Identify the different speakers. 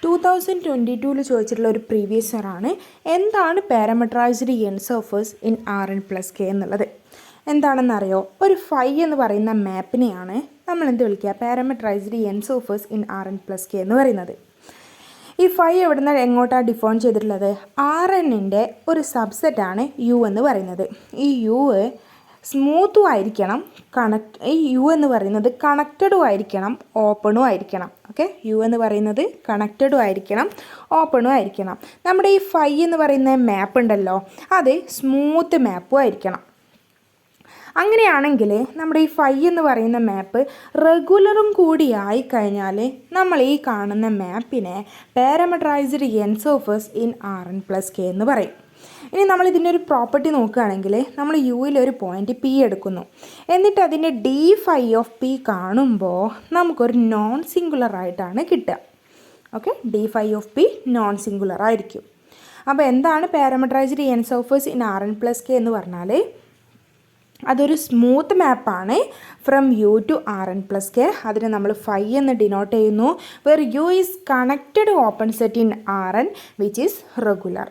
Speaker 1: 2022 ചോദിച്ചിട്ടുള്ള ഒരു പ്രീവിയസ് ഇയറാണ് എന്താണ് parameterised n surface in Rn+k എന്നുള്ളത്. എന്താണെന്നറിയോ? ഒരു ഫൈ എന്ന് പറയുന്ന മാപ്പിനെയാണ് നമ്മൾ എന്ത് വിളിക്കുക? Parameterised n surface in Rn+k എന്ന് പറയുന്നത്. ഈ ഫൈ എവിടുന്ന് എങ്ങോട്ടാണ് ഡിഫൈൻ ചെയ്തിട്ടുള്ളത്? Rnൻ്റെ ഒരു സബ്സെറ്റാണ് യു എന്ന് പറയുന്നത്. ഈ യു സ്മൂത്തും ആയിരിക്കണം, ഈ യു എന്ന് പറയുന്നത് കണക്റ്റഡും ആയിരിക്കണം, ഓപ്പണും ആയിരിക്കണം. ഓക്കെ, യു എന്ന് പറയുന്നത് കണക്റ്റഡും ആയിരിക്കണം, ഓപ്പണും ആയിരിക്കണം. നമ്മുടെ ഈ ഫൈ എന്ന് പറയുന്ന മാപ്പ് ഉണ്ടല്ലോ, അത് സ്മൂത്ത് മാപ്പും ആയിരിക്കണം. അങ്ങനെയാണെങ്കിൽ നമ്മുടെ ഈ ഫൈ എന്ന് പറയുന്ന മാപ്പ് റെഗുലറും കൂടി ആയിക്കഴിഞ്ഞാൽ നമ്മൾ ഈ കാണുന്ന മാപ്പിനെ parameterized n surface in Rn+k എന്ന് പറയും. ഇനി നമ്മൾ ഇതിൻ്റെ ഒരു പ്രോപ്പർട്ടി നോക്കുകയാണെങ്കിൽ നമ്മൾ യുവിൽ ഒരു പോയിൻ്റ് പി എടുക്കുന്നു, എന്നിട്ട് അതിൻ്റെ ഡി ഫൈ ഓഫ് പി കാണുമ്പോൾ നമുക്കൊരു നോൺ സിംഗുലർ ആയിട്ടാണ് കിട്ടുക. Okay, D phi of P non singular ആയിരിക്കും. അപ്പോൾ എന്താണ് parameterised n surface in Rn+k എന്ന് പറഞ്ഞാൽ അതൊരു സ്മൂത്ത് മാപ്പാണ് ഫ്രം യു ടു Rn+k. അതിനെ നമ്മൾ ഫൈ എന്ന് ഡിനോട്ട് ചെയ്യുന്നു, where U is connected open set in Rn which is regular.